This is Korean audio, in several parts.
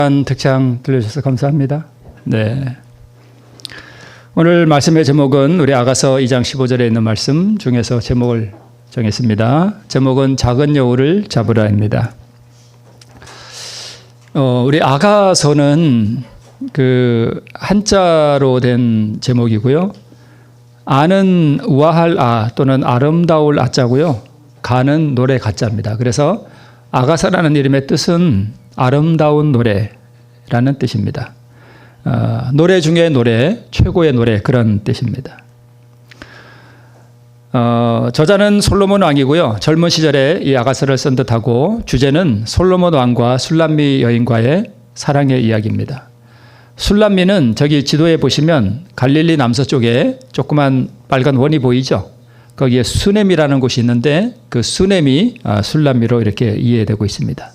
득창 들려주셔서 감사합니다. 네. 오늘 말씀의 제목은 우리 아가서 2장 15절에 있는 말씀 중에서 제목을 정했습니다. 제목은 작은 여우를 잡으라입니다. 우리 아가서는 그 한자로 된 제목이고요. 아는 우아할 아 또는 아름다울 아자고요. 가는 노래 가자입니다. 그래서 아가서라는 이름의 뜻은 아름다운 노래라는 뜻입니다. 노래 중에 노래, 최고의 노래 그런 뜻입니다. 저자는 솔로몬 왕이고요. 젊은 시절에 이 아가서를 쓴 듯하고 주제는 솔로몬 왕과 술람미 여인과의 사랑의 이야기입니다. 술람미는 저기 지도에 보시면 갈릴리 남서쪽에 조그만 빨간 원이 보이죠? 거기에 수넴이라는 곳이 있는데 그 수넴이 술람미로 이렇게 이해되고 있습니다.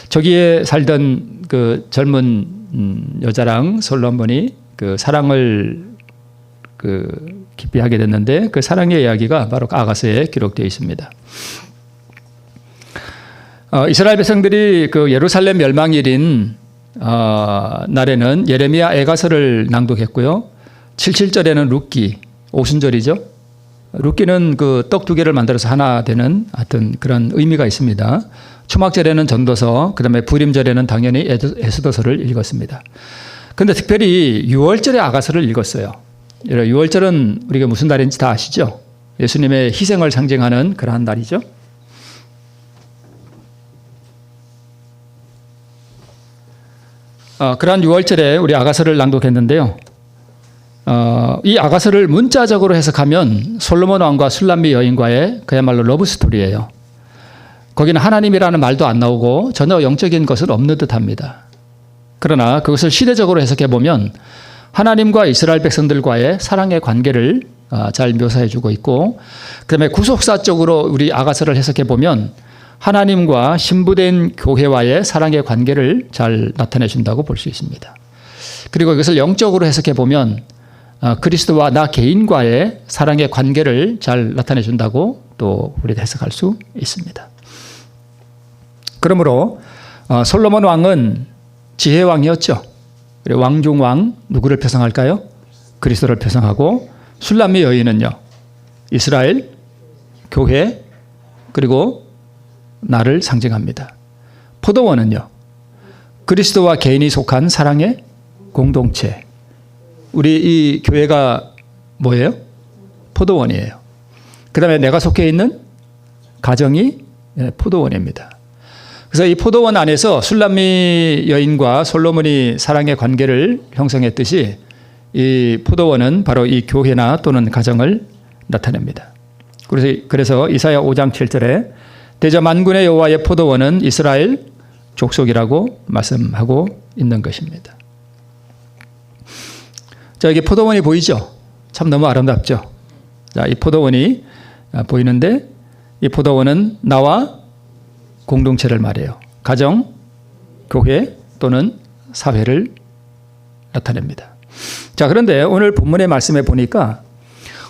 저기에 살던 그 젊은 여자랑 솔로몬이 그 사랑을 깊이 하게 됐는데 그 사랑의 이야기가 바로 아가서에 기록되어 있습니다. 이스라엘 백성들이 그 예루살렘 멸망일인 날에는 예레미야 애가서를 낭독했고요. 77절에는 룻기, 오순절이죠. 룻기는 그 떡 두 개를 만들어서 하나 되는 하여튼 그런 의미가 있습니다. 초막절에는 전도서, 그 다음에 부림절에는 당연히 에스더서를 읽었습니다. 그런데 특별히 6월절에 아가서를 읽었어요. 6월절은 우리가 무슨 날인지 다 아시죠? 예수님의 희생을 상징하는 그러한 날이죠. 그러한 6월절에 우리 아가서를 낭독했는데요. 이 아가서를 문자적으로 해석하면 솔로몬 왕과 술람미 여인과의 그야말로 러브스토리예요. 거기는 하나님이라는 말도 안 나오고 전혀 영적인 것은 없는 듯합니다. 그러나 그것을 시대적으로 해석해 보면 하나님과 이스라엘 백성들과의 사랑의 관계를 잘 묘사해 주고 있고, 그다음에 구속사적으로 우리 아가서를 해석해 보면 하나님과 신부된 교회와의 사랑의 관계를 잘 나타내 준다고 볼 수 있습니다. 그리고 이것을 영적으로 해석해 보면 그리스도와 나 개인과의 사랑의 관계를 잘 나타내 준다고 또 우리가 해석할 수 있습니다. 그러므로 솔로몬 왕은 지혜왕이었죠. 그리고 왕중왕 누구를 표상할까요? 그리스도를 표상하고, 술람미 여인은요, 이스라엘, 교회, 그리고 나를 상징합니다. 포도원은요, 그리스도와 개인이 속한 사랑의 공동체. 우리 이 교회가 뭐예요? 포도원이에요. 그 다음에 내가 속해 있는 가정이 포도원입니다. 그래서 이 포도원 안에서 술람미 여인과 솔로몬이 사랑의 관계를 형성했듯이 이 포도원은 바로 이 교회나 또는 가정을 나타냅니다. 그래서 이사야 5장 7절에 대저 만군의 여호와의 포도원은 이스라엘 족속이라고 말씀하고 있는 것입니다. 자, 여기 포도원이 보이죠? 참 너무 아름답죠? 자, 이 포도원이 보이는데 이 포도원은 나와 공동체를 말해요. 가정, 교회 또는 사회를 나타냅니다. 자, 그런데 오늘 본문의 말씀에 보니까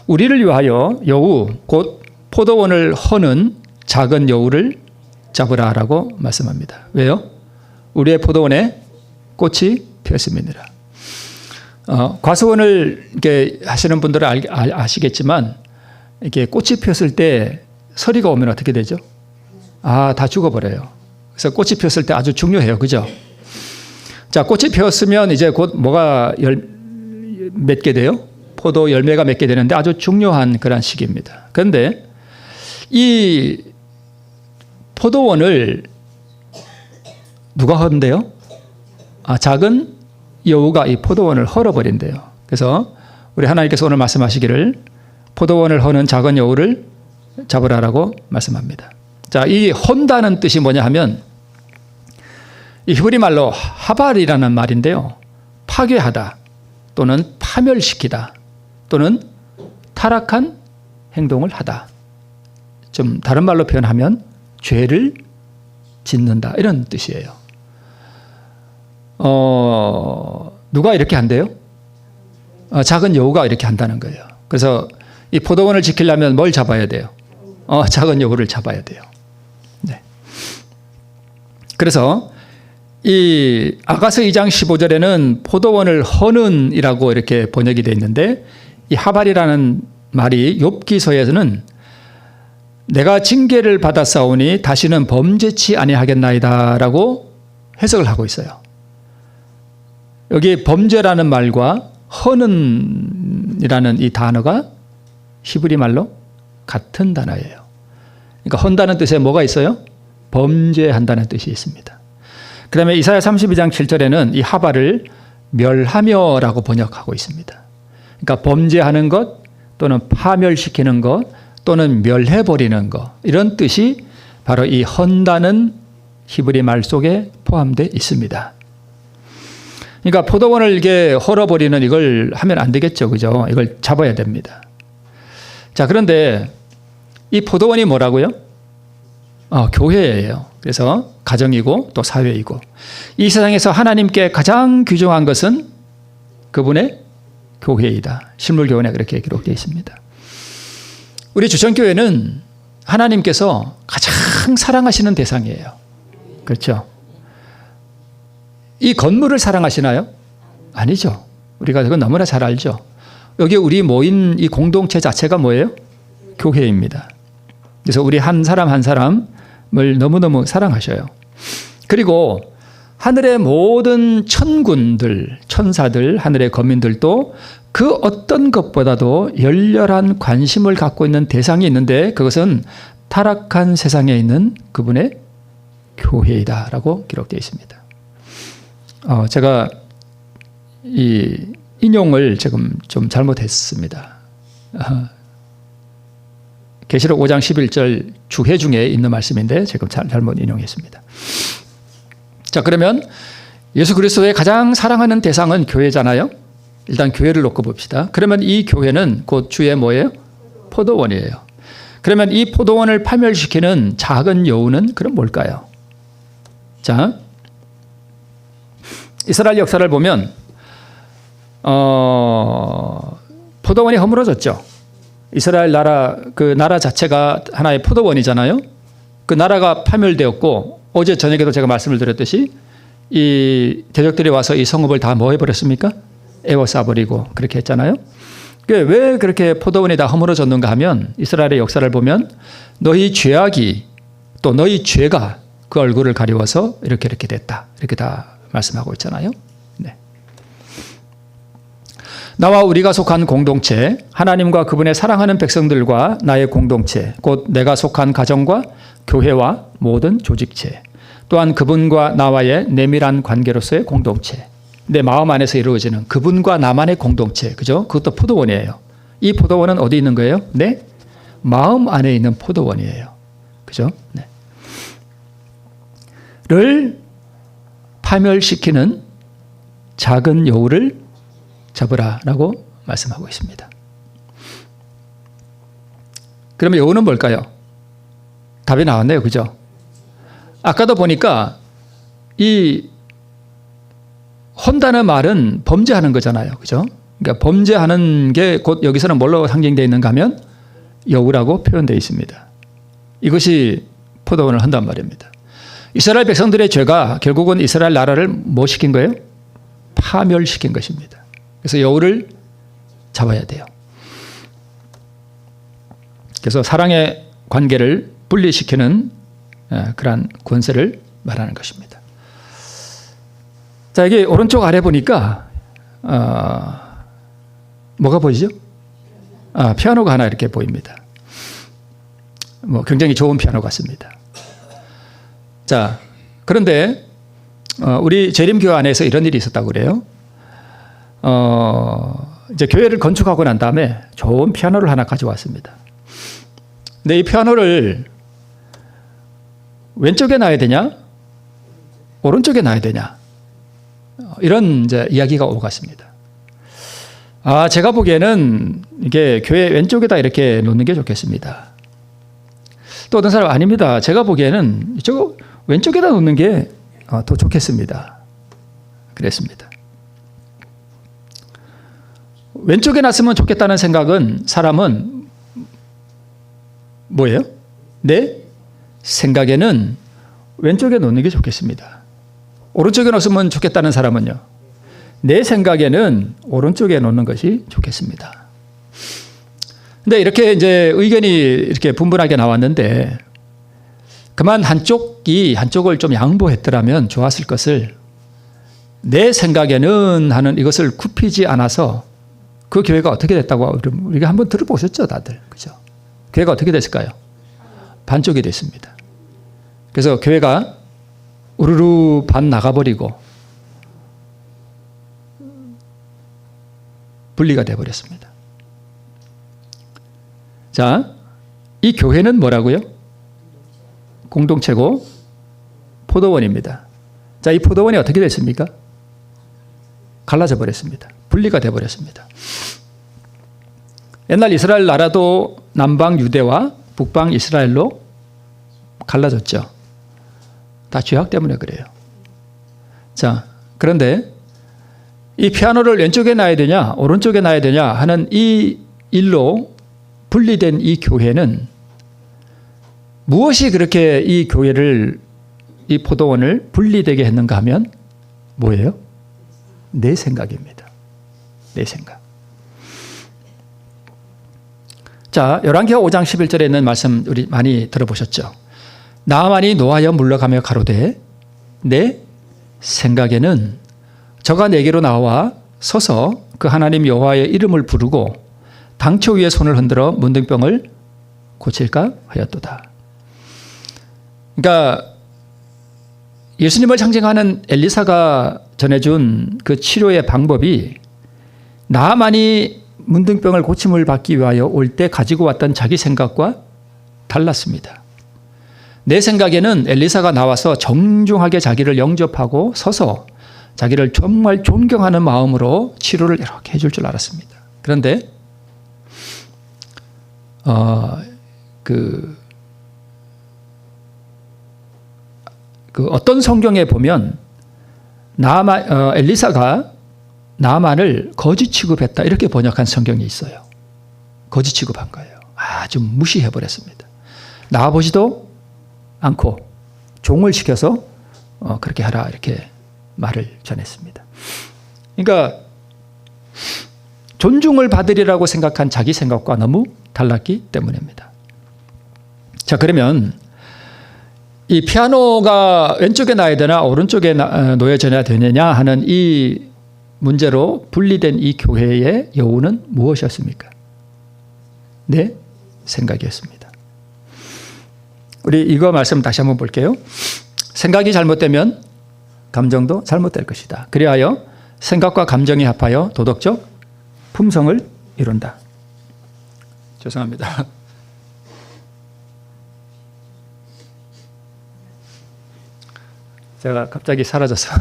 우리를 위하여 여우, 곧 포도원을 허는 작은 여우를 잡으라라고 말씀합니다. 왜요? 우리의 포도원에 꽃이 피었습니다. 과수원을 이렇게 하시는 분들은 아시겠지만 이렇게 꽃이 피었을 때 서리가 오면 어떻게 되죠? 다 죽어버려요. 그래서 꽃이 피었을 때 아주 중요해요. 그죠? 자, 꽃이 피었으면 이제 곧 뭐가 맺게 돼요? 포도 열매가 맺게 되는데 아주 중요한 그런 시기입니다. 그런데 이 포도원을 누가 헌대요? 작은 여우가 이 포도원을 헐어버린대요. 그래서 우리 하나님께서 오늘 말씀하시기를 포도원을 허는 작은 여우를 잡으라라고 말씀합니다. 자, 이 헌다는 뜻이 뭐냐 하면 이 히브리 말로 하발이라는 말인데요. 파괴하다 또는 파멸시키다 또는 타락한 행동을 하다. 좀 다른 말로 표현하면 죄를 짓는다 이런 뜻이에요. 누가 이렇게 한대요? 작은 여우가 이렇게 한다는 거예요. 그래서 이 포도원을 지키려면 뭘 잡아야 돼요? 작은 여우를 잡아야 돼요. 네. 그래서 이 아가서 2장 15절에는 포도원을 허는이라고 이렇게 번역이 되어 있는데, 이 하발이라는 말이 욥기서에서는 내가 징계를 받았사오니 다시는 범죄치 아니하겠나이다라고 해석을 하고 있어요. 여기 범죄라는 말과 허는이라는 이 단어가 히브리 말로 같은 단어예요. 그러니까 헌다는 뜻에 뭐가 있어요? 범죄한다는 뜻이 있습니다. 그 다음에 이사야 32장 7절에는 이 하발을 멸하며라고 번역하고 있습니다. 그러니까 범죄하는 것 또는 파멸시키는 것 또는 멸해버리는 것, 이런 뜻이 바로 이 헌다는 히브리 말 속에 포함되어 있습니다. 그러니까 포도원을 이게 헐어버리는 이걸 하면 안 되겠죠. 그죠? 이걸 잡아야 됩니다. 자, 그런데 이 포도원이 뭐라고요? 교회예요. 그래서 가정이고 또 사회이고, 이 세상에서 하나님께 가장 귀중한 것은 그분의 교회이다. 실물교훈에 그렇게 기록되어 있습니다. 우리 주천교회는 하나님께서 가장 사랑하시는 대상이에요. 그렇죠? 이 건물을 사랑하시나요? 아니죠. 우리가 그건 너무나 잘 알죠. 여기 우리 모인 이 공동체 자체가 뭐예요? 교회입니다. 그래서 우리 한 사람 한 사람을 너무너무 사랑하셔요. 그리고 하늘의 모든 천군들, 천사들, 하늘의 거민들도 그 어떤 것보다도 열렬한 관심을 갖고 있는 대상이 있는데, 그것은 타락한 세상에 있는 그분의 교회이다라고 기록되어 있습니다. 제가 이 인용을 지금 좀 잘못했습니다. 계시록 5장 11절 주해 중에 있는 말씀인데 지금 잘못 인용했습니다. 자, 그러면 예수 그리스도의 가장 사랑하는 대상은 교회잖아요. 일단 교회를 놓고 봅시다. 그러면 이 교회는 곧 주의 뭐예요? 포도원이에요. 그러면 이 포도원을 파멸시키는 작은 여우는 그럼 뭘까요? 자, 이스라엘 역사를 보면 포도원이 허물어졌죠. 이스라엘 나라, 그 나라 자체가 하나의 포도원이잖아요. 그 나라가 파멸되었고, 어제 저녁에도 제가 말씀을 드렸듯이 이 대적들이 와서 이 성읍을 다 뭐 해버렸습니까? 에워싸버리고 그렇게 했잖아요. 왜 그렇게 포도원이 다 허물어졌는가 하면, 이스라엘의 역사를 보면 너희 죄악이 또 너희 죄가 그 얼굴을 가리워서 이렇게 됐다, 이렇게 다 말씀하고 있잖아요. 네. 나와 우리가 속한 공동체, 하나님과 그분의 사랑하는 백성들과 나의 공동체, 곧 내가 속한 가정과 교회와 모든 조직체, 또한 그분과 나와의 내밀한 관계로서의 공동체, 내 마음 안에서 이루어지는 그분과 나만의 공동체, 그죠? 그것도 포도원이에요. 이 포도원은 어디 있는 거예요? 내 마음 안에 있는 포도원이에요. 그죠? 네. 를 파멸시키는 작은 여우를 잡으라라고 말씀하고 있습니다. 그러면 여우는 뭘까요? 답이 나왔네요. 그죠? 아까도 보니까 이 헌다는 말은 범죄하는 거잖아요. 그죠? 그러니까 범죄하는 게 곧 여기서는 뭘로 상징되어 있는가 하면 여우라고 표현되어 있습니다. 이것이 포도원을 헌단 말입니다. 이스라엘 백성들의 죄가 결국은 이스라엘 나라를 뭐 시킨 거예요? 파멸시킨 것입니다. 그래서 여우를 잡아야 돼요. 그래서 사랑의 관계를 분리시키는 그러한 권세를 말하는 것입니다. 자, 여기 오른쪽 아래 보니까 뭐가 보이죠? 피아노가 하나 이렇게 보입니다. 굉장히 좋은 피아노 같습니다. 자, 그런데 우리 재림교회 안에서 이런 일이 있었다고 그래요. 이제 교회를 건축하고 난 다음에 좋은 피아노를 하나 가져왔습니다. 근데 이 피아노를 왼쪽에 놔야 되냐? 오른쪽에 놔야 되냐? 이런 이제 이야기가 오갔습니다. 제가 보기에는 이게 교회 왼쪽에다 이렇게 놓는 게 좋겠습니다. 또 어떤 사람 아닙니다. 제가 보기에는 이쪽 왼쪽에다 놓는 게 더 좋겠습니다. 그랬습니다. 왼쪽에 놨으면 좋겠다는 생각은 사람은 뭐예요? 내 생각에는 왼쪽에 놓는 게 좋겠습니다. 오른쪽에 놓으면 좋겠다는 사람은요. 내 생각에는 오른쪽에 놓는 것이 좋겠습니다. 근데 이렇게 이제 의견이 이렇게 분분하게 나왔는데 그만 한쪽을 좀 양보했더라면 좋았을 것을 내 생각에는 하는 이것을 굽히지 않아서 그 교회가 어떻게 됐다고 우리가 한번 들어보셨죠, 다들. 그죠? 교회가 어떻게 됐을까요? 반쪽이 됐습니다. 그래서 교회가 우르르 반 나가버리고 분리가 되어버렸습니다. 자, 이 교회는 뭐라고요? 공동체고 포도원입니다. 자, 이 포도원이 어떻게 됐습니까? 갈라져 버렸습니다. 분리가 되어버렸습니다. 옛날 이스라엘 나라도 남방 유대와 북방 이스라엘로 갈라졌죠. 다 죄악 때문에 그래요. 자, 그런데 이 피아노를 왼쪽에 놔야 되냐 오른쪽에 놔야 되냐 하는 이 일로 분리된 이 교회는 무엇이 그렇게 이 교회를 이 포도원을 분리되게 했는가 하면 뭐예요? 내 생각입니다. 내 생각. 자, 열왕기하 5장 11절에 있는 말씀 우리 많이 들어보셨죠? 나아만이 노하여 물러가며 가로되 내 생각에는 저가 내게로 나와 서서 그 하나님 여호와의 이름을 부르고 당초 위에 손을 흔들어 문둥병을 고칠까 하였도다. 그러니까 예수님을 상징하는 엘리사가 전해준 그 치료의 방법이 나아만이 문둥병을 고침을 받기 위하여 올 때 가지고 왔던 자기 생각과 달랐습니다. 내 생각에는 엘리사가 나와서 정중하게 자기를 영접하고 서서 자기를 정말 존경하는 마음으로 치료를 이렇게 해줄 줄 알았습니다. 그런데 어떤 성경에 보면 엘리사가 나아만을 거지 취급했다 이렇게 번역한 성경이 있어요. 거지 취급한 거예요. 아주 무시해버렸습니다. 나와보지도 않고 종을 시켜서 그렇게 하라 이렇게 말을 전했습니다. 그러니까 존중을 받으리라고 생각한 자기 생각과 너무 달랐기 때문입니다. 자, 그러면 이 피아노가 왼쪽에 놔야 되나 오른쪽에 놓여져야 되느냐 하는 이 문제로 분리된 이 교회의 여우는 무엇이었습니까? 내 생각이었습니다. 우리 이거 말씀 다시 한번 볼게요. 생각이 잘못되면 감정도 잘못될 것이다. 그리하여 생각과 감정이 합하여 도덕적 품성을 이룬다. 죄송합니다. 제가 갑자기 사라져서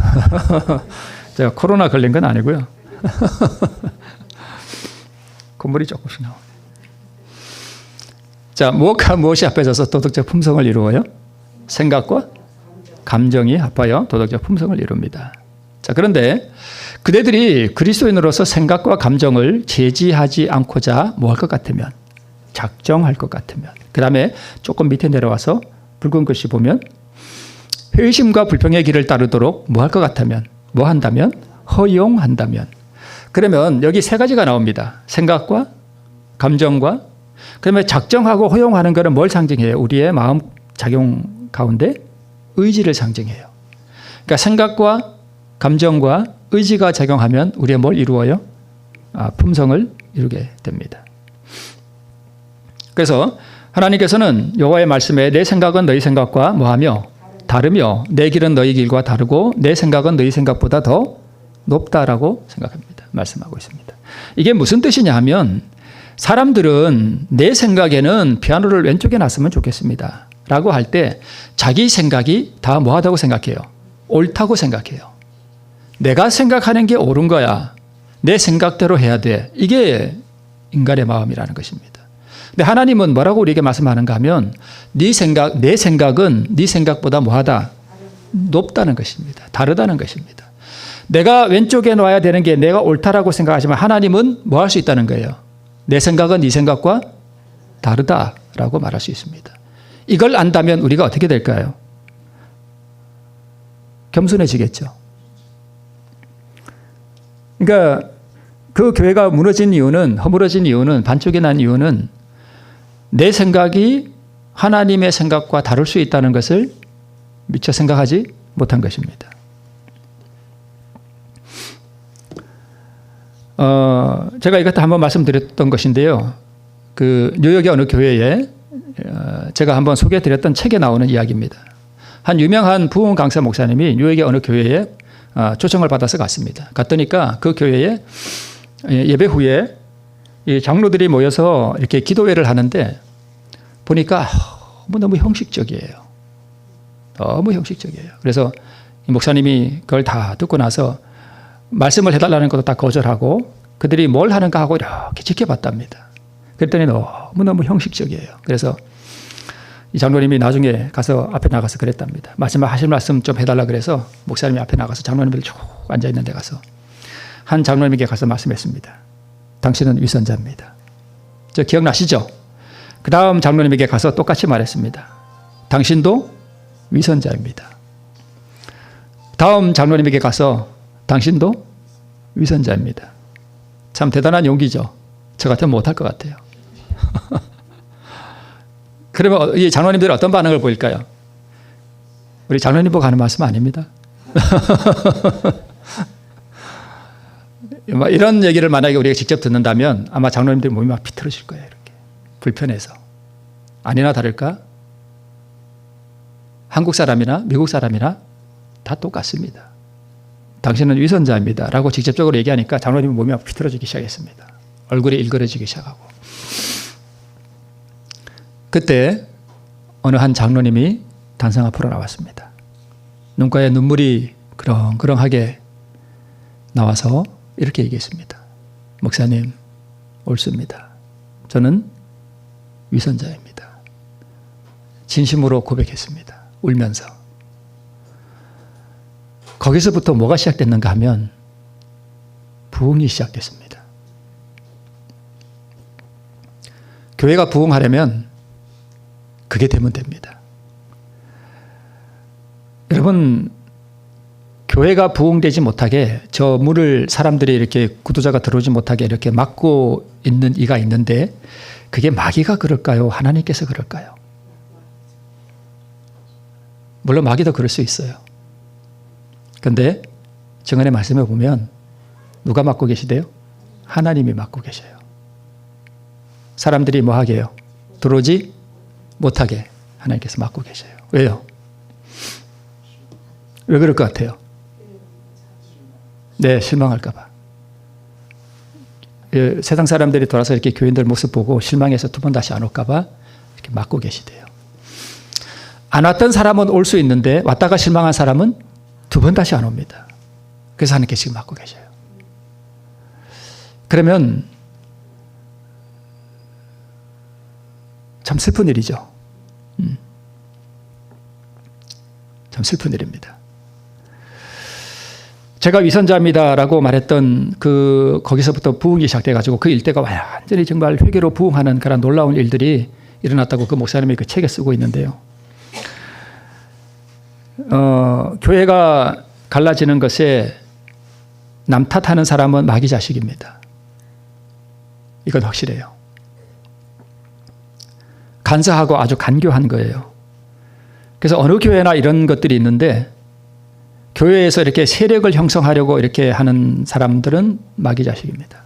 제가 코로나 걸린 건 아니고요. 콧물이 조금씩 나오네요. 자, 무엇과 무엇이 합해져서 도덕적 품성을 이루어요? 생각과 감정이 합하여 도덕적 품성을 이룹니다. 자, 그런데 그대들이 그리스도인으로서 생각과 감정을 제지하지 않고자 뭐 할 것 같으면 작정할 것 같으면 그 다음에 조금 밑에 내려와서 붉은 글씨 보면 회심과 불평의 길을 따르도록 뭐 할 것 같으면 뭐 한다면 허용한다면 그러면 여기 세 가지가 나옵니다. 생각과 감정과 그러면 작정하고 허용하는 것은 뭘 상징해요? 우리의 마음 작용 가운데 의지를 상징해요. 그러니까 생각과 감정과 의지가 작용하면 우리의 뭘 이루어요? 품성을 이루게 됩니다. 그래서 하나님께서는 여호와의 말씀에 내 생각은 너희 생각과 뭐하며 다르며 내 길은 너희 길과 다르고 내 생각은 너희 생각보다 더 높다라고 생각합니다. 말씀하고 있습니다. 이게 무슨 뜻이냐 하면 사람들은 내 생각에는 피아노를 왼쪽에 놨으면 좋겠습니다 라고 할 때 자기 생각이 다 뭐하다고 생각해요? 옳다고 생각해요. 내가 생각하는 게 옳은 거야. 내 생각대로 해야 돼. 이게 인간의 마음이라는 것입니다. 근데 하나님은 뭐라고 우리에게 말씀하는가 하면 내 생각은 네 생각보다 뭐하다? 높다는 것입니다. 다르다는 것입니다. 내가 왼쪽에 놔야 되는 게 내가 옳다라고 생각하지만 하나님은 뭐 할 수 있다는 거예요? 내 생각은 네 생각과 다르다라고 말할 수 있습니다. 이걸 안다면 우리가 어떻게 될까요? 겸손해지겠죠. 그러니까 그 교회가 무너진 이유는, 허물어진 이유는, 반쪽이 난 이유는 내 생각이 하나님의 생각과 다를 수 있다는 것을 미처 생각하지 못한 것입니다. 제가 이것도 한번 말씀드렸던 것인데요. 그 뉴욕의 어느 교회에 제가 한번 소개해드렸던 책에 나오는 이야기입니다. 한 유명한 부흥 강사 목사님이 뉴욕의 어느 교회에 초청을 받아서 갔습니다. 갔더니까 그 교회에 예배 후에 이 장로들이 모여서 이렇게 기도회를 하는데 보니까 너무 형식적이에요. 너무 형식적이에요. 그래서 이 목사님이 그걸 다 듣고 나서 말씀을 해달라는 것도 다 거절하고 그들이 뭘 하는가 하고 이렇게 지켜봤답니다. 그랬더니 너무너무 형식적이에요. 그래서 이 장로님이 나중에 가서 앞에 나가서 그랬답니다. 마지막 하실 말씀 좀 해달라 그래서 목사님이 앞에 나가서 장로님들 쭉 앉아있는 데 가서 한 장로님에게 가서 말씀했습니다. 당신은 위선자입니다. 저 기억나시죠? 그 다음 장로님에게 가서 똑같이 말했습니다. 당신도 위선자입니다. 다음 장로님에게 가서 당신도 위선자입니다. 참 대단한 용기죠. 저 같으면 못할 것 같아요. 그러면 이 장로님들은 어떤 반응을 보일까요? 우리 장로님 보고 하는 말씀 아닙니다. 이런 얘기를 만약에 우리가 직접 듣는다면 아마 장로님들 몸이 막 비틀어질 거예요. 이렇게 불편해서. 아니나 다를까? 한국 사람이나 미국 사람이나 다 똑같습니다. 당신은 위선자입니다. 라고 직접적으로 얘기하니까 장로님 몸이 막 비틀어지기 시작했습니다. 얼굴이 일그러지기 시작하고. 그때 어느 한 장로님이 단상 앞으로 나왔습니다. 눈가에 눈물이 그렁그렁하게 나와서 이렇게 얘기했습니다. 목사님, 옳습니다. 저는 위선자입니다. 진심으로 고백했습니다. 울면서. 거기서부터 뭐가 시작됐는가 하면 부흥이 시작됐습니다. 교회가 부흥하려면 그게 되면 됩니다. 여러분, 교회가 부흥되지 못하게 저 문을 사람들이 이렇게 구도자가 들어오지 못하게 이렇게 막고 있는 이가 있는데 그게 마귀가 그럴까요? 하나님께서 그럴까요? 물론 마귀도 그럴 수 있어요. 그런데 정언의 말씀에 보면 누가 막고 계시대요? 하나님이 막고 계셔요. 사람들이 뭐 하게 해요? 들어오지 못하게 하나님께서 막고 계셔요. 왜요? 왜 그럴 것 같아요? 네, 실망할까 봐. 세상 사람들이 돌아서 이렇게 교인들 모습 보고 실망해서 두 번 다시 안 올까 봐 이렇게 막고 계시대요. 안 왔던 사람은 올 수 있는데 왔다가 실망한 사람은 두 번 다시 안 옵니다. 그래서 하나님께 지금 막고 계셔요. 그러면 참 슬픈 일이죠. 참 슬픈 일입니다. 제가 위선자입니다라고 말했던 거기서부터 부흥이 시작돼가지고 그 일대가 완전히 정말 회개로 부흥하는 그런 놀라운 일들이 일어났다고 그 목사님이 그 책에 쓰고 있는데요. 교회가 갈라지는 것에 남 탓하는 사람은 마귀 자식입니다. 이건 확실해요. 간사하고 아주 간교한 거예요. 그래서 어느 교회나 이런 것들이 있는데 교회에서 이렇게 세력을 형성하려고 이렇게 하는 사람들은 마귀 자식입니다.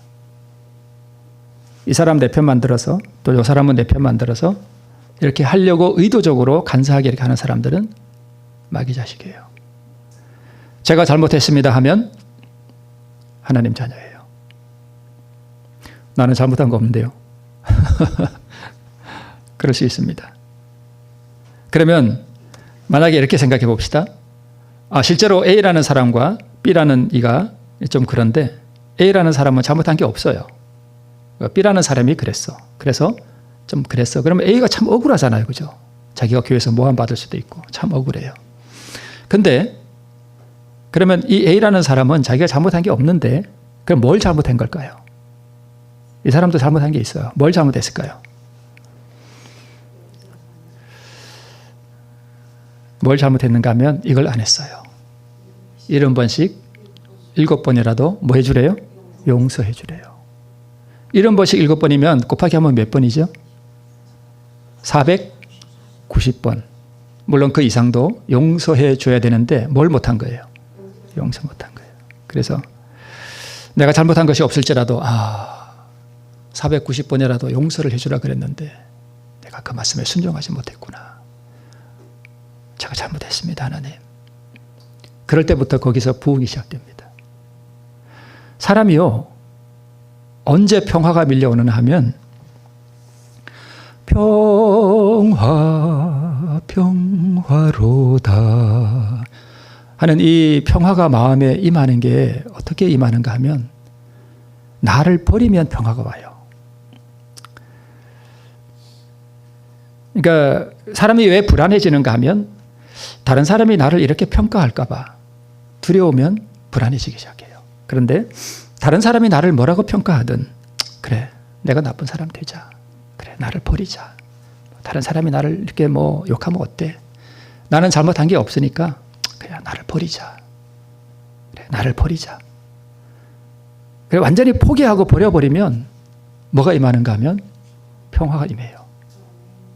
이 사람 내 편 만들어서 또 이 사람은 내 편 만들어서 이렇게 하려고 의도적으로 간사하게 이렇게 하는 사람들은 마귀 자식이에요. 제가 잘못했습니다 하면 하나님 자녀예요. 나는 잘못한 거 없는데요. 그럴 수 있습니다. 그러면 만약에 이렇게 생각해 봅시다. 실제로 A라는 사람과 B라는 이가 좀 그런데 A라는 사람은 잘못한 게 없어요. B라는 사람이 그랬어. 그래서 좀 그랬어. 그러면 A가 참 억울하잖아요. 그죠? 자기가 교회에서 모함받을 수도 있고 참 억울해요. 근데 그러면 이 A라는 사람은 자기가 잘못한 게 없는데 그럼 뭘 잘못한 걸까요? 이 사람도 잘못한 게 있어요. 뭘 잘못했을까요? 뭘 잘못했는가 하면 이걸 안 했어요. 70번씩 7번이라도 뭐 해주래요? 용서해 주래요. 70번씩 7번이면 곱하기 하면 몇 번이죠? 490번. 물론 그 이상도 용서해 줘야 되는데 뭘 못한 거예요? 용서 못한 거예요. 그래서 내가 잘못한 것이 없을지라도 490번이라도 용서를 해주라 그랬는데 내가 그 말씀에 순종하지 못했구나. 제가 잘못했습니다, 하나님. 그럴 때부터 거기서 부흥이 시작됩니다. 사람이요, 언제 평화가 밀려오느냐 하면 평화로다 하는 이 평화가 마음에 임하는 게 어떻게 임하는가 하면 나를 버리면 평화가 와요. 그러니까 사람이 왜 불안해지는가 하면 다른 사람이 나를 이렇게 평가할까 봐 두려우면 불안해지기 시작해요. 그런데 다른 사람이 나를 뭐라고 평가하든 그래, 내가 나쁜 사람 되자. 그래, 나를 버리자. 다른 사람이 나를 이렇게 뭐 욕하면 어때? 나는 잘못한 게 없으니까 그냥 나를 버리자. 그래, 나를 버리자. 그래, 완전히 포기하고 버려버리면 뭐가 임하는가 하면 평화가 임해요.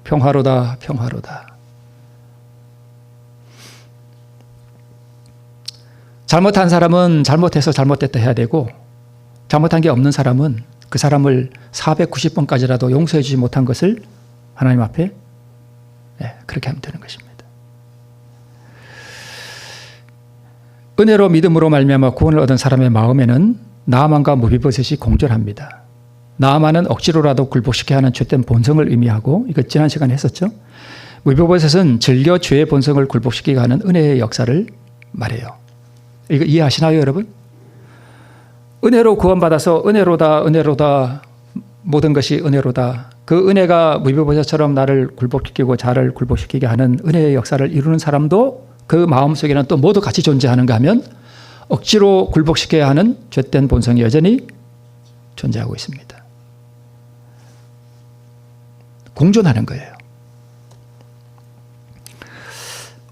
평화로다, 평화로다. 잘못한 사람은 잘못해서 잘못됐다 해야 되고 잘못한 게 없는 사람은 그 사람을 490번까지라도 용서해 주지 못한 것을 하나님 앞에 그렇게 하면 되는 것입니다. 은혜로 믿음으로 말미암아 구원을 얻은 사람의 마음에는 나아만과 무비보셋이 공존합니다. 나아만은 억지로라도 굴복시켜야 하는 죄된 본성을 의미하고 이거 지난 시간에 했었죠. 무비보셋은 즐겨 죄의 본성을 굴복시키게 하는 은혜의 역사를 말해요. 이거 이해하시나요, 여러분? 은혜로 구원받아서 은혜로다, 은혜로다, 모든 것이 은혜로다. 그 은혜가 무비보셋처럼 나를 굴복시키고 자를 굴복시키게 하는 은혜의 역사를 이루는 사람도 그 마음속에는 또 모두 같이 존재하는가 하면 억지로 굴복시켜야 하는 죄된 본성이 여전히 존재하고 있습니다. 공존하는 거예요.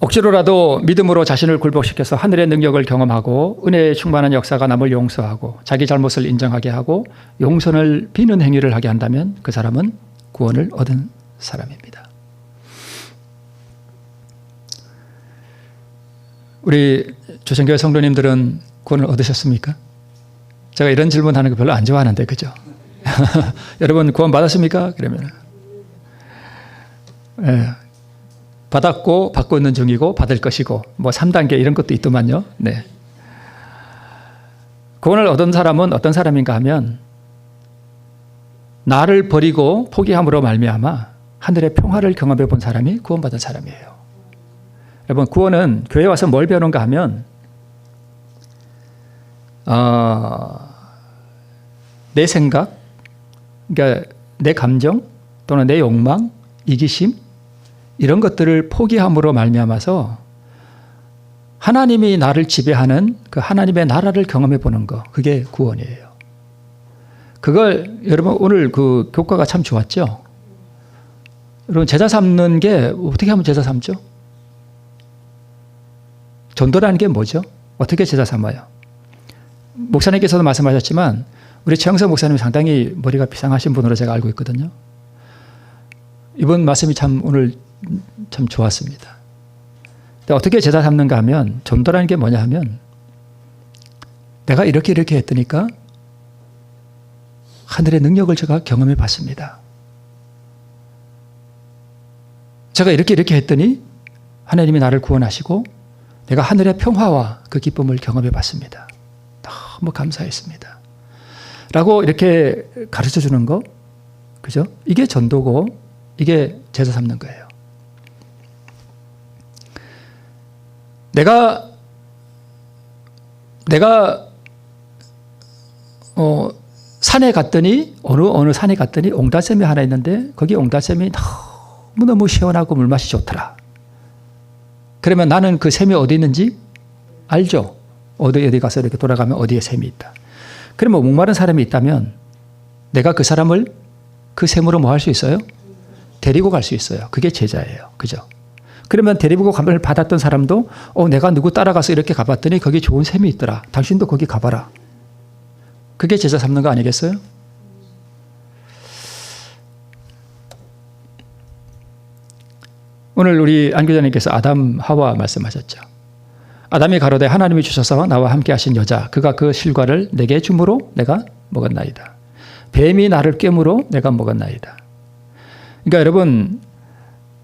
억지로라도 믿음으로 자신을 굴복시켜서 하늘의 능력을 경험하고 은혜의 충만한 역사가 남을 용서하고 자기 잘못을 인정하게 하고 용서를 비는 행위를 하게 한다면 그 사람은 구원을 얻은 사람입니다. 우리 조선교회 성도님들은 구원을 얻으셨습니까? 제가 이런 질문하는 거 별로 안 좋아하는데, 그죠? 여러분 구원 받았습니까? 그러면 받았고 받고 있는 중이고 받을 것이고 뭐 3단계 이런 것도 있더만요. 네. 구원을 얻은 사람은 어떤 사람인가 하면 나를 버리고 포기함으로 말미암아 하늘의 평화를 경험해 본 사람이 구원받은 사람이에요. 여러분 구원은 교회에 와서 뭘 배우는가 하면 내 생각, 그러니까 내 감정 또는 내 욕망, 이기심 이런 것들을 포기함으로 말미암아서 하나님이 나를 지배하는 그 하나님의 나라를 경험해 보는 거, 그게 구원이에요. 그걸 여러분 오늘 그 교과가 참 좋았죠? 여러분 제자 삼는 게 어떻게 하면 제자 삼죠? 전도라는 게 뭐죠? 어떻게 제자 삼아요? 목사님께서도 말씀하셨지만 우리 최영석 목사님이 상당히 머리가 비상하신 분으로 제가 알고 있거든요. 이번 말씀이 참 오늘 참 좋았습니다. 어떻게 제자 삼는가 하면 전도라는 게 뭐냐 하면 내가 이렇게 했더니까 하늘의 능력을 제가 경험해 봤습니다. 제가 이렇게 했더니 하나님이 나를 구원하시고 내가 하늘의 평화와 그 기쁨을 경험해 봤습니다. 너무 감사했습니다. 라고 이렇게 가르쳐 주는 거, 그죠? 이게 전도고 이게 제자 삼는 거예요. 내가 산에 갔더니 어느 산에 갔더니 옹달샘이 하나 있는데 거기 옹달샘이 너무너무 시원하고 물맛이 좋더라. 그러면 나는 그 샘이 어디 있는지 알죠? 어디 가서 이렇게 돌아가면 어디에 샘이 있다. 그러면 목마른 사람이 있다면 내가 그 사람을 그 샘으로 뭐 할 수 있어요? 데리고 갈 수 있어요. 그게 제자예요. 그죠? 그러면 대리부고감을 받았던 사람도 내가 누구 따라가서 이렇게 가봤더니 거기 좋은 셈이 있더라. 당신도 거기 가봐라. 그게 제자 삼는 거 아니겠어요? 오늘 우리 안교장님께서 아담 하와 말씀하셨죠. 아담이 가로되 하나님이 주셔서 나와 함께 하신 여자 그가 그 실과를 내게 주므로 내가 먹었나이다. 뱀이 나를 꿰므로 내가 먹었나이다. 그러니까 여러분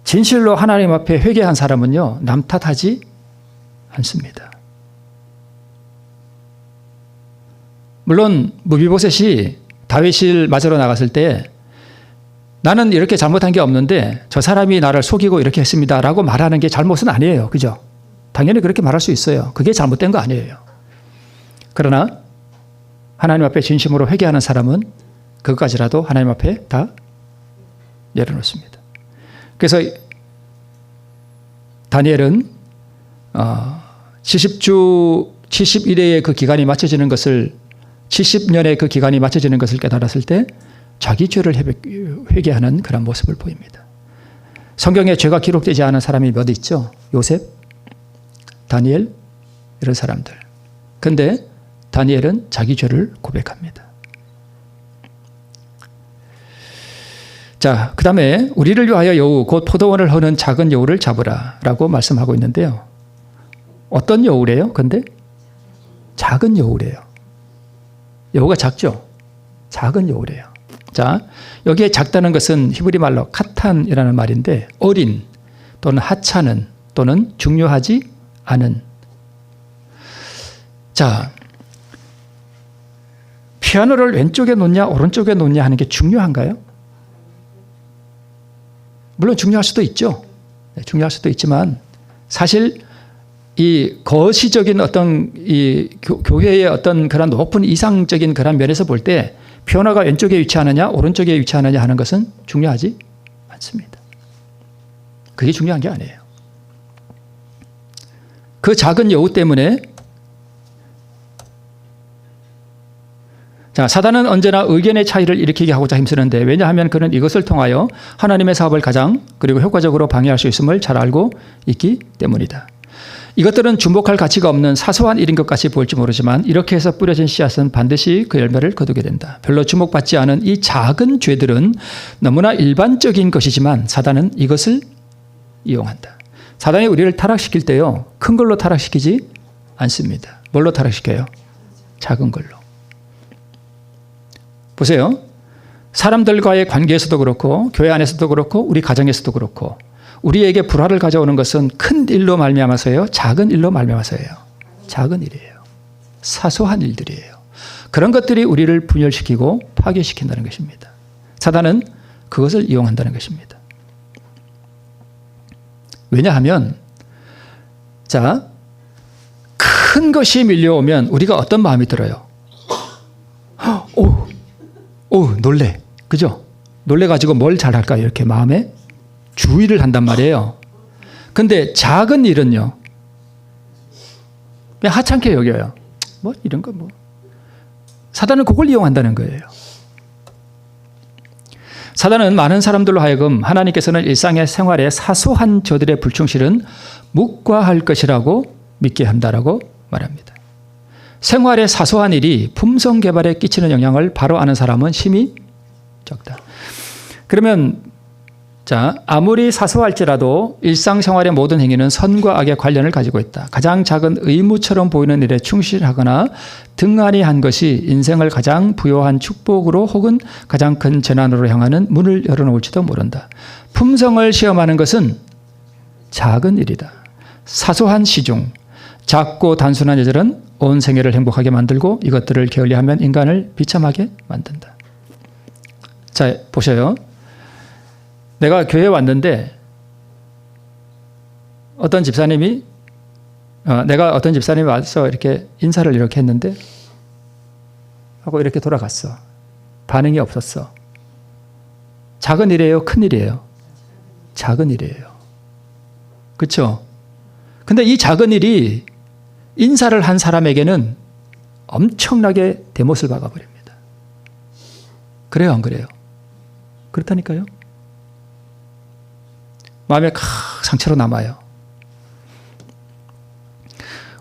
진실로 하나님 앞에 회개한 사람은요 남 탓하지 않습니다. 물론 무비보셋이 다윗을 맞으러 나갔을 때 나는 이렇게 잘못한 게 없는데 저 사람이 나를 속이고 이렇게 했습니다 라고 말하는 게 잘못은 아니에요. 그죠? 당연히 그렇게 말할 수 있어요. 그게 잘못된 거 아니에요. 그러나 하나님 앞에 진심으로 회개하는 사람은 그것까지라도 하나님 앞에 다 내려놓습니다. 그래서 다니엘은 71회의 그 기간이 맞춰지는 것을 70년의 그 기간이 맞춰지는 것을 깨달았을 때 자기 죄를 회개하는 그런 모습을 보입니다. 성경에 죄가 기록되지 않은 사람이 몇 있죠? 요셉, 다니엘 이런 사람들. 그런데 다니엘은 자기 죄를 고백합니다. 자, 그 다음에 우리를 위하여 여우 곧 포도원을 허는 작은 여우를 잡으라 라고 말씀하고 있는데요. 어떤 여우래요? 근데 작은 여우래요. 여우가 작죠? 작은 여우래요. 자, 여기에 작다는 것은 히브리 말로 카탄이라는 말인데 어린 또는 하찮은 또는 중요하지 않은. 자, 피아노를 왼쪽에 놓냐 오른쪽에 놓냐 하는 게 중요한가요? 물론 중요할 수도 있죠. 중요할 수도 있지만 사실 이 거시적인 어떤 이 교회의 어떤 그런 높은 이상적인 그런 면에서 볼 때 피아노가 왼쪽에 위치하느냐 오른쪽에 위치하느냐 하는 것은 중요하지 않습니다. 그게 중요한 게 아니에요. 그 작은 여우 때문에 자, 사단은 언제나 의견의 차이를 일으키게 하고자 힘쓰는데 왜냐하면 그는 이것을 통하여 하나님의 사업을 가장 그리고 효과적으로 방해할 수 있음을 잘 알고 있기 때문이다. 이것들은 주목할 가치가 없는 사소한 일인 것 같이 보일지 모르지만 이렇게 해서 뿌려진 씨앗은 반드시 그 열매를 거두게 된다. 별로 주목받지 않은 이 작은 죄들은 너무나 일반적인 것이지만 사단은 이것을 이용한다. 사단이 우리를 타락시킬 때요. 큰 걸로 타락시키지 않습니다. 뭘로 타락시켜요? 작은 걸로. 보세요. 사람들과의 관계에서도 그렇고 교회 안에서도 그렇고 우리 가정에서도 그렇고 우리에게 불화를 가져오는 것은 큰 일로 말미암아서예요? 작은 일로 말미암아서예요? 작은 일이에요. 사소한 일들이에요. 그런 것들이 우리를 분열시키고 파괴시킨다는 것입니다. 사단은 그것을 이용한다는 것입니다. 왜냐하면 자, 큰 것이 밀려오면 우리가 어떤 마음이 들어요? 놀래. 그죠? 놀래가지고 뭘 잘할까 이렇게 마음에 주의를 한단 말이에요. 근데 작은 일은요. 그냥 하찮게 여겨요. 뭐 이런 거 뭐. 사단은 그걸 이용한다는 거예요. 사단은 많은 사람들로 하여금 하나님께서는 일상의 생활에 사소한 저들의 불충실은 묵과할 것이라고 믿게 한다라고 말합니다. 생활의 사소한 일이 품성 개발에 끼치는 영향을 바로 아는 사람은 힘이 적다. 그러면 자, 아무리 사소할지라도 일상생활의 모든 행위는 선과 악의 관련을 가지고 있다. 가장 작은 의무처럼 보이는 일에 충실하거나 등한히 한 것이 인생을 가장 부요한 축복으로 혹은 가장 큰 재난으로 향하는 문을 열어놓을지도 모른다. 품성을 시험하는 것은 작은 일이다. 사소한 시중, 작고 단순한 예절은 온 생애를 행복하게 만들고 이것들을 게을리하면 인간을 비참하게 만든다. 자, 보셔요. 내가 교회에 왔는데 어떤 집사님이 와서 이렇게 인사를 이렇게 했는데 하고 이렇게 돌아갔어. 반응이 없었어. 작은 일이에요? 큰 일이에요? 작은 일이에요. 그렇죠? 근데 이 작은 일이 인사를 한 사람에게는 엄청나게 대못을 박아버립니다. 그래요, 안 그래요? 그렇다니까요. 마음에 상처로 남아요.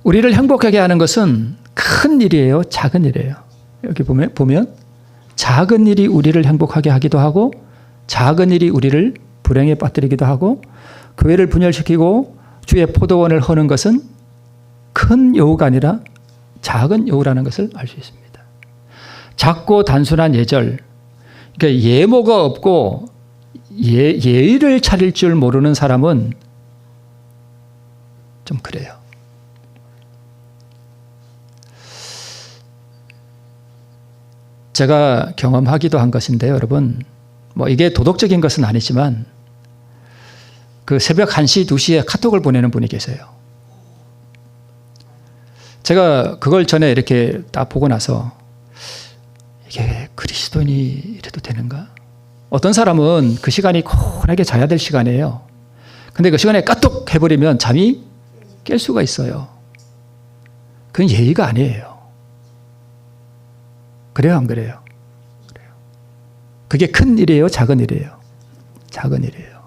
우리를 행복하게 하는 것은 큰 일이에요, 작은 일이에요. 여기 보면 작은 일이 우리를 행복하게 하기도 하고 작은 일이 우리를 불행에 빠뜨리기도 하고 교회를 분열시키고 주의 포도원을 허는 것은 큰 여우가 아니라 작은 여우라는 것을 알 수 있습니다. 작고 단순한 예절, 그러니까 예모가 없고 예의를 차릴 줄 모르는 사람은 좀 그래요. 제가 경험하기도 한 것인데요, 여러분. 뭐 이게 도덕적인 것은 아니지만 그 새벽 1시, 2시에 카톡을 보내는 분이 계세요. 제가 그걸 전에 이렇게 딱 보고 나서 이게 그리스도인이 이래도 되는가? 어떤 사람은 그 시간이 고운하게 자야 될 시간이에요. 근데 그 시간에 까똑 해버리면 잠이 깰 수가 있어요. 그건 예의가 아니에요. 그래요, 안 그래요? 그래요. 그게 큰 일이에요, 작은 일이에요? 작은 일이에요.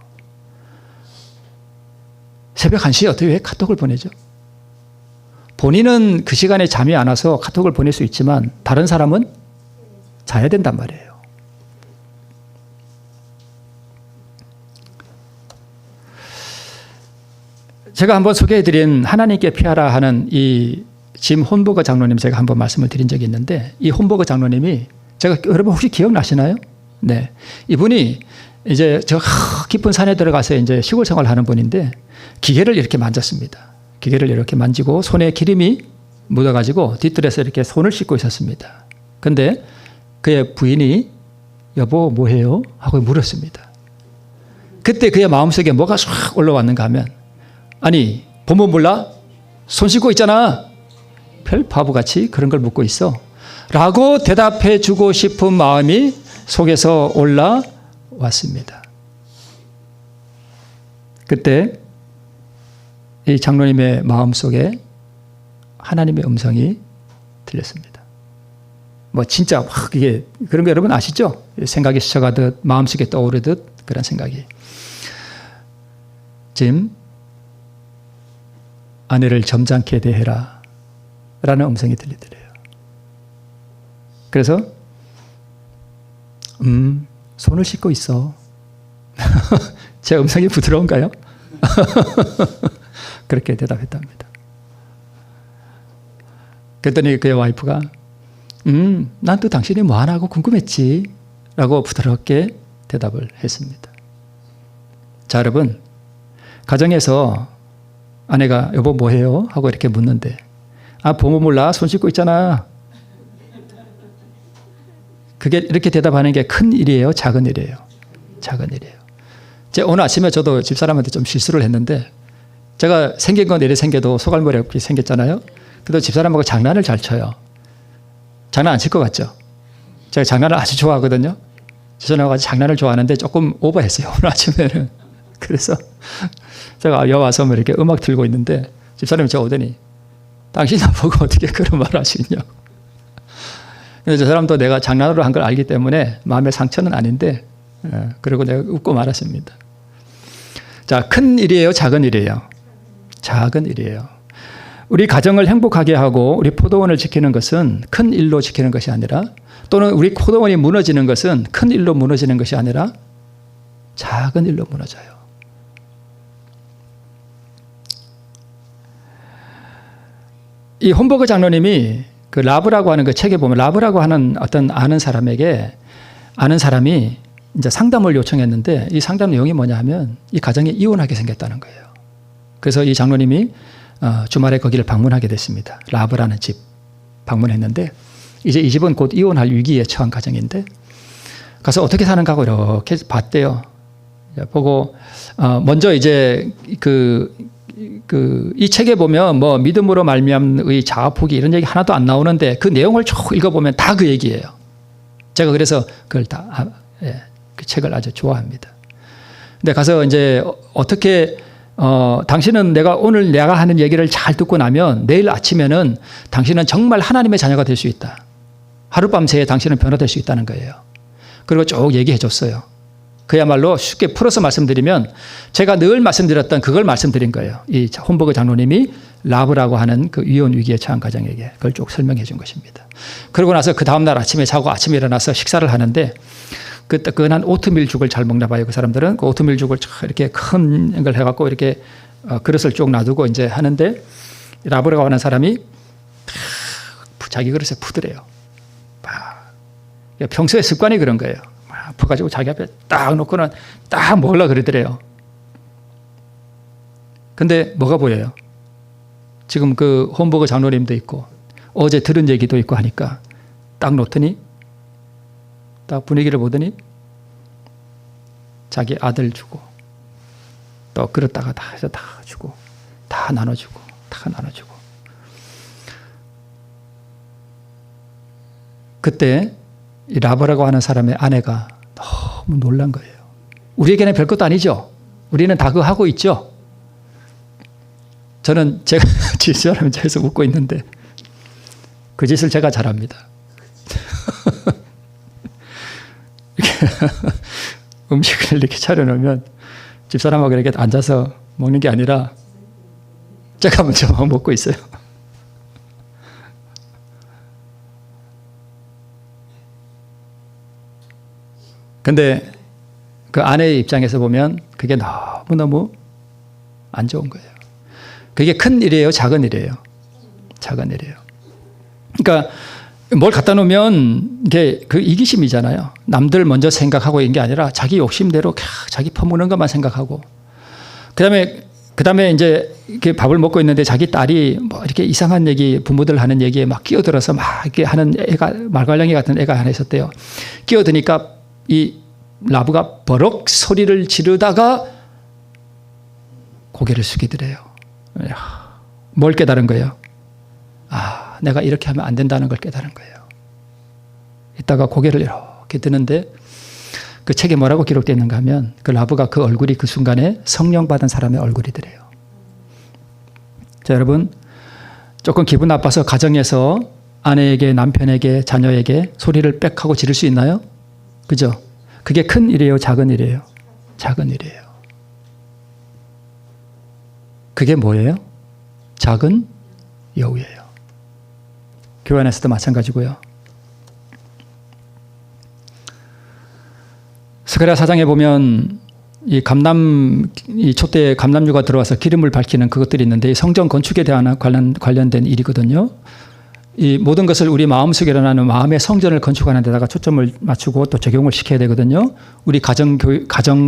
새벽 1시에 어떻게 왜 카톡을 보내죠? 본인은 그 시간에 잠이 안 와서 카톡을 보낼 수 있지만 다른 사람은 자야 된단 말이에요. 제가 한번 소개해드린 하나님께 피하라 하는 이 짐 혼버거 장로님 제가 한번 말씀을 드린 적이 있는데 이 혼버거 장로님이 제가 여러분 혹시 기억나시나요? 네. 이분이 이제 저 깊은 산에 들어가서 이제 시골 생활을 하는 분인데 기계를 이렇게 만졌습니다. 기계를 이렇게 만지고 손에 기름이 묻어가지고 뒤뜰에서 이렇게 손을 씻고 있었습니다. 근데 그의 부인이 여보 뭐해요? 하고 물었습니다. 그때 그의 마음속에 뭐가 싹 올라왔는가 하면 아니 보면 몰라? 손 씻고 있잖아. 별 바보같이 그런 걸 묻고 있어. 라고 대답해 주고 싶은 마음이 속에서 올라왔습니다. 그때 이 장로님의 마음속에 하나님의 음성이 들렸습니다. 뭐 진짜 확 이게 그런 거 여러분 아시죠? 생각이 스쳐가듯 마음속에 떠오르듯 그런 생각이. 짐, 아내를 점잖게 대해라 라는 음성이 들리더래요. 그래서 손을 씻고 있어. 제 음성이 부드러운가요? 그렇게 대답했답니다. 그랬더니 그의 와이프가 난 또 당신이 뭐 하나 하고 궁금했지 라고 부드럽게 대답을 했습니다. 자, 여러분 가정에서 아내가 여보 뭐해요? 하고 이렇게 묻는데 보면 몰라 손 씻고 있잖아. 그게 이렇게 대답하는 게 큰 일이에요? 작은 일이에요? 작은 일이에요. 제가 오늘 아침에 저도 집사람한테 좀 실수를 했는데 제가 생긴 건 이래 생겨도 소갈머리 없게 생겼잖아요. 그래도 집사람하고 장난을 잘 쳐요. 장난 안 칠 것 같죠? 제가 장난을 아주 좋아하거든요. 집사람하고 장난을 좋아하는데 조금 오버했어요. 오늘 아침에는. 그래서 제가 여와서 뭐 이렇게 음악 틀고 있는데 집사람이 저 오더니 당신 나보고 어떻게 그런 말을 하시냐고. 근데 저 사람도 내가 장난으로 한 걸 알기 때문에 마음의 상처는 아닌데 그리고 내가 웃고 말았습니다. 자, 큰 일이에요? 작은 일이에요? 작은 일이에요. 우리 가정을 행복하게 하고 우리 포도원을 지키는 것은 큰 일로 지키는 것이 아니라 또는 우리 포도원이 무너지는 것은 큰 일로 무너지는 것이 아니라 작은 일로 무너져요. 이 혼버거 장로님이 그 라브라고 하는 그 책에 보면 라브라고 하는 어떤 아는 사람에게 아는 사람이 이제 상담을 요청했는데 이 상담 내용이 뭐냐 하면 이 가정이 이혼하게 생겼다는 거예요. 그래서 이 장로님이 주말에 거기를 방문하게 됐습니다. 라브라는 집 방문했는데 이제 이 집은 곧 이혼할 위기에 처한 가정인데 가서 어떻게 사는가 하고 이렇게 봤대요. 보고 먼저 이제 이 책에 보면 뭐 믿음으로 말미암의 자아 포기 이런 얘기 하나도 안 나오는데 그 내용을 쭉 읽어보면 다 그 얘기예요. 제가 그래서 그걸 그 책을 아주 좋아합니다. 근데 가서 이제 어떻게 당신은 오늘 내가 하는 얘기를 잘 듣고 나면 내일 아침에는 당신은 정말 하나님의 자녀가 될 수 있다. 하룻밤 새에 당신은 변화될 수 있다는 거예요. 그리고 쭉 얘기해 줬어요. 그야말로 쉽게 풀어서 말씀드리면 제가 늘 말씀드렸던 그걸 말씀드린 거예요. 이 홈버그 장로님이 라브라고 하는 그 위험 위기에 처한 가정에게 그걸 쭉 설명해 준 것입니다. 그러고 나서 그 다음날 아침에 자고 아침에 일어나서 식사를 하는데 그 뜨끈한 오트밀 죽을 잘 먹나 봐요. 그 사람들은 그 오트밀 죽을 이렇게 큰 걸 해갖고 이렇게 그릇을 쭉 놔두고 이제 하는데 라브라고 하는 사람이 자기 그릇에 푸드래요. 평소에 습관이 그런 거예요. 퍼가지고 자기 앞에 딱 놓고는 딱 먹으려고 그러더래요. 근데 뭐가 보여요? 지금 그 홈버그 장로님도 있고 어제 들은 얘기도 있고 하니까 딱 놓더니 딱 분위기를 보더니 자기 아들 주고 또 그릇다가 다 해서 다 주고 다 나눠주고 다 나눠주고 그때 이 라브라고 하는 사람의 아내가 너무 놀란 거예요. 우리에게는 별것도 아니죠. 우리는 다 그거 하고 있죠. 저는 제가 지시하면서 웃고 있는데 그 짓을 제가 잘합니다. 음식을 이렇게 차려놓으면 집사람하고 이렇게 앉아서 먹는 게 아니라 제가 먼저 먹고 있어요. 근데 그 아내의 입장에서 보면 그게 너무너무 안 좋은 거예요. 그게 큰 일이에요? 작은 일이에요? 작은 일이에요. 그러니까 뭘 갖다 놓으면 이게 그 이기심이잖아요. 남들 먼저 생각하고 있는 게 아니라 자기 욕심대로 자기 퍼먹는 것만 생각하고 그다음에 이제 이렇게 밥을 먹고 있는데 자기 딸이 뭐 이렇게 이상한 얘기 부모들 하는 얘기에 막 끼어들어서 막 이렇게 하는 애가 말괄량이 같은 애가 하나 있었대요. 끼어드니까 이 라브가 버럭 소리를 지르다가 고개를 숙이더래요. 뭘 깨달은 거예요? 내가 이렇게 하면 안 된다는 걸 깨달은 거예요. 이따가 고개를 이렇게 드는데 그 책에 뭐라고 기록되어 있는가 하면 그 라브가 그 얼굴이 그 순간에 성령 받은 사람의 얼굴이더래요. 자, 여러분 조금 기분 나빠서 가정에서 아내에게 남편에게 자녀에게 소리를 빽 하고 지를 수 있나요? 그죠? 그게 큰 일이에요? 작은 일이에요? 작은 일이에요. 그게 뭐예요? 작은 여우예요. 교회 안에서도 마찬가지고요. 스가랴 4장에 보면 이 촛대에 감람류가 들어와서 기름을 밝히는 그것들이 있는데 성전 건축에 대한 관련된 일이거든요. 이 모든 것을 우리 마음속에 일어나는 마음의 성전을 건축하는 데다가 초점을 맞추고 또 적용을 시켜야 되거든요. 우리 가정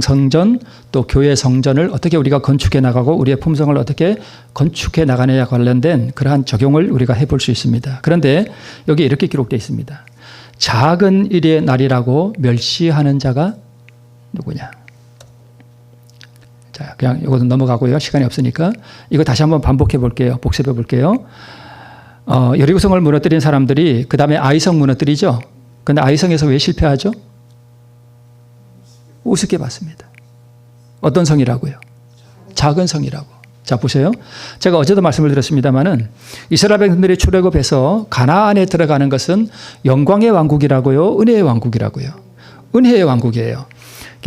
성전 또 교회 성전을 어떻게 우리가 건축해 나가고 우리의 품성을 어떻게 건축해 나가느냐 관련된 그러한 적용을 우리가 해볼 수 있습니다. 그런데 여기 이렇게 기록되어 있습니다. 작은 일의 날이라고 멸시하는 자가 누구냐? 자, 그냥 이것은 넘어가고요. 시간이 없으니까 이거 다시 한번 반복해 볼게요. 복습해 볼게요. 여리고성을 무너뜨린 사람들이 그 다음에 아이성 무너뜨리죠. 그런데 아이성에서 왜 실패하죠? 우습게 봤습니다. 어떤 성이라고요? 작은 성이라고. 자, 보세요. 제가 어제도 말씀을 드렸습니다마는 이스라엘 백성들이 출애굽해서 가나안에 들어가는 것은 영광의 왕국이라고요? 은혜의 왕국이라고요? 은혜의 왕국이에요.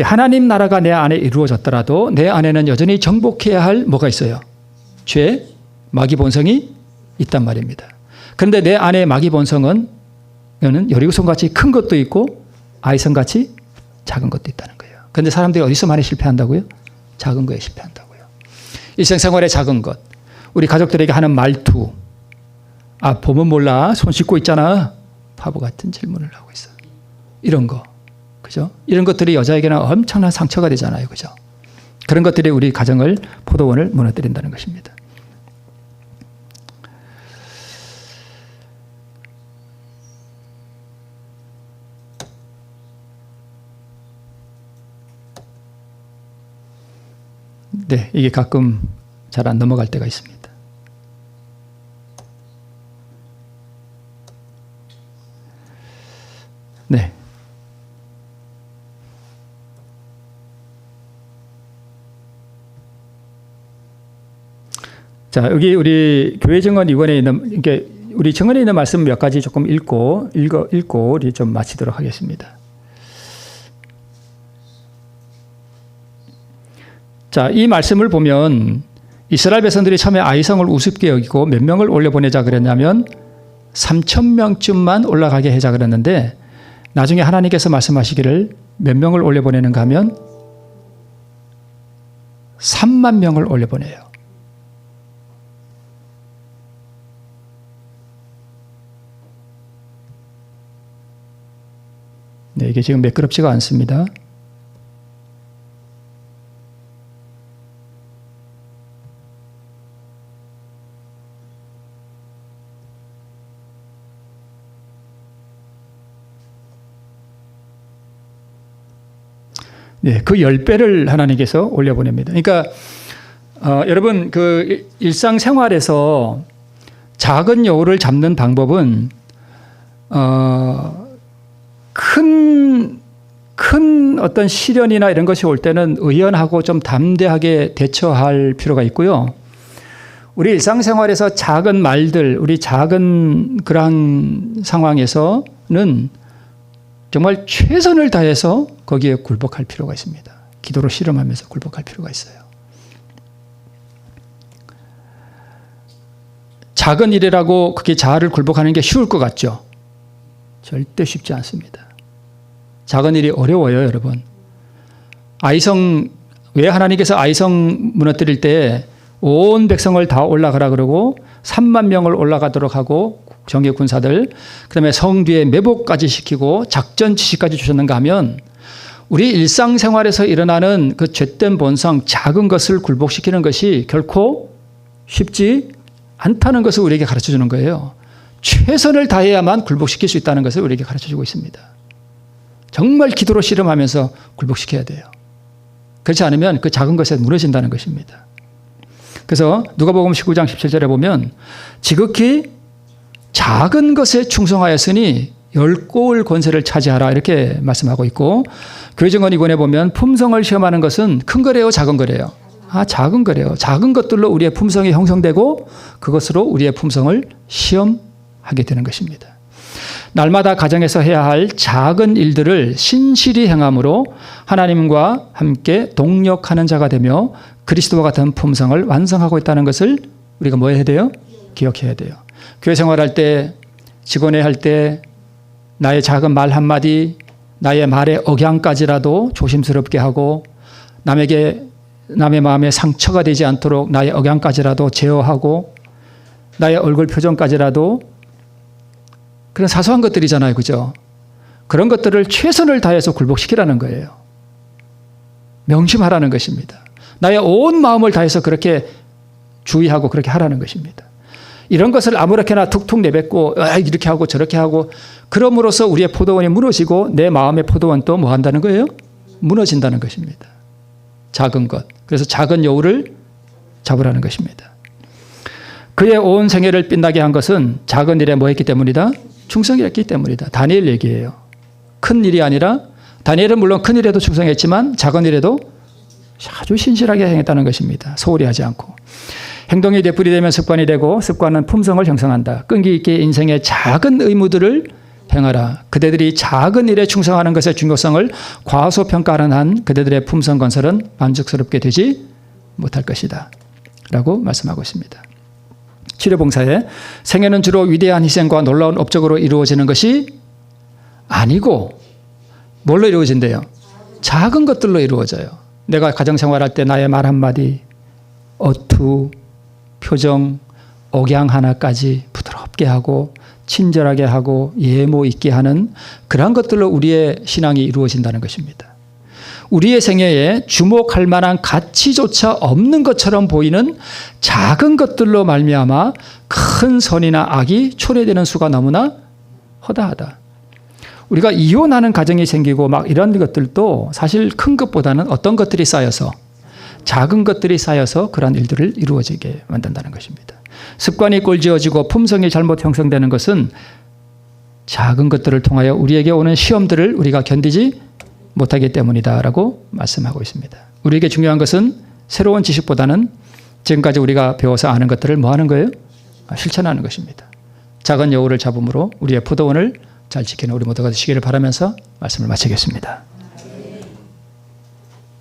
하나님 나라가 내 안에 이루어졌더라도 내 안에는 여전히 정복해야 할 뭐가 있어요? 죄, 마귀 본성이 있단 말입니다. 그런데 내 안에 마귀 본성은 여리고성같이 큰 것도 있고 아이성같이 작은 것도 있다는 거예요. 그런데 사람들이 어디서 많이 실패한다고요? 작은 거에 실패한다고요. 일생생활의 작은 것, 우리 가족들에게 하는 말투, 보면 몰라, 손 씻고 있잖아, 바보 같은 질문을 하고 있어. 이런 거, 그죠? 이런 것들이 여자에게는 엄청난 상처가 되잖아요, 그죠? 그런 것들이 우리 가정을 포도원을 무너뜨린다는 것입니다. 네, 이게 가끔 잘 안 넘어갈 때가 있습니다. 네. 자, 여기 우리 교회 증언위원회에 있는, 이게 우리 증언에 있는 말씀 몇 가지 조금 읽고 우리 좀 마치도록 하겠습니다. 자, 이 말씀을 보면 이스라엘 백성들이 처음에 아이성을 우습게 여기고 몇 명을 올려보내자 그랬냐면 3,000명쯤만 올라가게 하자 그랬는데 나중에 하나님께서 말씀하시기를 몇 명을 올려보내는가 하면 3만 명을 올려보내요. 네, 이게 지금 매끄럽지가 않습니다. 네, 그 10배를 하나님께서 올려보냅니다. 그러니까 여러분 그 일상생활에서 작은 여우를 잡는 방법은 큰 어떤 시련이나 이런 것이 올 때는 의연하고 좀 담대하게 대처할 필요가 있고요. 우리 일상생활에서 작은 말들, 우리 작은 그러한 상황에서는 정말 최선을 다해서 거기에 굴복할 필요가 있습니다. 기도로 실험하면서 굴복할 필요가 있어요. 작은 일이라고 그게 자아를 굴복하는 게 쉬울 것 같죠? 절대 쉽지 않습니다. 작은 일이 어려워요, 여러분. 왜 하나님께서 아이성 무너뜨릴 때 온 백성을 다 올라가라 그러고 3만 명을 올라가도록 하고 정예 군사들, 그다음에 성 뒤에 매복까지 시키고 작전 지시까지 주셨는가 하면 우리 일상생활에서 일어나는 그 죄된 본성, 작은 것을 굴복시키는 것이 결코 쉽지 않다는 것을 우리에게 가르쳐 주는 거예요. 최선을 다해야만 굴복시킬 수 있다는 것을 우리에게 가르쳐 주고 있습니다. 정말 기도로 실험하면서 굴복시켜야 돼요. 그렇지 않으면 그 작은 것에 무너진다는 것입니다. 그래서 누가복음 19장 17절에 보면 지극히 작은 것에 충성하였으니 10고을 권세를 차지하라 이렇게 말씀하고 있고 교회증언 2권에 보면 품성을 시험하는 것은 큰 거래요, 작은 거래요? 작은 거래요. 작은 것들로 우리의 품성이 형성되고 그것으로 우리의 품성을 시험하게 되는 것입니다. 날마다 가정에서 해야 할 작은 일들을 신실히 행함으로 하나님과 함께 동력하는 자가 되며 그리스도와 같은 품성을 완성하고 있다는 것을 우리가 뭐 해야 돼요? 기억해야 돼요. 교회 생활할 때, 직원회 할 때 나의 작은 말 한마디, 나의 말의 억양까지라도 조심스럽게 하고 남의 마음에 상처가 되지 않도록 나의 억양까지라도 제어하고 나의 얼굴 표정까지라도 그런 사소한 것들이잖아요. 그죠? 그런 것들을 최선을 다해서 굴복시키라는 거예요. 명심하라는 것입니다. 나의 온 마음을 다해서 그렇게 주의하고 그렇게 하라는 것입니다. 이런 것을 아무렇게나 툭툭 내뱉고 이렇게 하고 저렇게 하고 그럼으로써 우리의 포도원이 무너지고 내 마음의 포도원도 뭐 한다는 거예요? 무너진다는 것입니다. 작은 것. 그래서 작은 여우를 잡으라는 것입니다. 그의 온 생애를 빛나게 한 것은 작은 일에 뭐 했기 때문이다? 충성했기 때문이다. 다니엘 얘기예요. 큰 일이 아니라 다니엘은 물론 큰 일에도 충성했지만 작은 일에도 아주 신실하게 행했다는 것입니다. 소홀히 하지 않고. 행동이 되풀이되면 습관이 되고 습관은 품성을 형성한다. 끈기 있게 인생의 작은 의무들을 행하라. 그대들이 작은 일에 충성하는 것의 중요성을 과소평가하는 한 그대들의 품성 건설은 만족스럽게 되지 못할 것이다. 라고 말씀하고 있습니다. 치료봉사에 생애는 주로 위대한 희생과 놀라운 업적으로 이루어지는 것이 아니고 뭘로 이루어진대요? 작은 것들로 이루어져요. 내가 가정생활할 때 나의 말 한마디, 어투, 표정, 억양 하나까지 부드럽게 하고 친절하게 하고 예모 있게 하는 그러한 것들로 우리의 신앙이 이루어진다는 것입니다. 우리의 생애에 주목할 만한 가치조차 없는 것처럼 보이는 작은 것들로 말미암아 큰 선이나 악이 초래되는 수가 너무나 허다하다. 우리가 이혼하는 가정이 생기고 막 이런 것들도 사실 큰 것보다는 어떤 것들이 쌓여서 작은 것들이 쌓여서 그러한 일들을 이루어지게 만든다는 것입니다. 습관이 꼴지어지고 품성이 잘못 형성되는 것은 작은 것들을 통하여 우리에게 오는 시험들을 우리가 견디지 못하기 때문이다라고 말씀하고 있습니다. 우리에게 중요한 것은 새로운 지식보다는 지금까지 우리가 배워서 아는 것들을 뭐 하는 거예요? 실천하는 것입니다. 작은 여우를 잡음으로 우리의 포도원을 잘 지키는 우리 모두가 되시기를 바라면서 말씀을 마치겠습니다.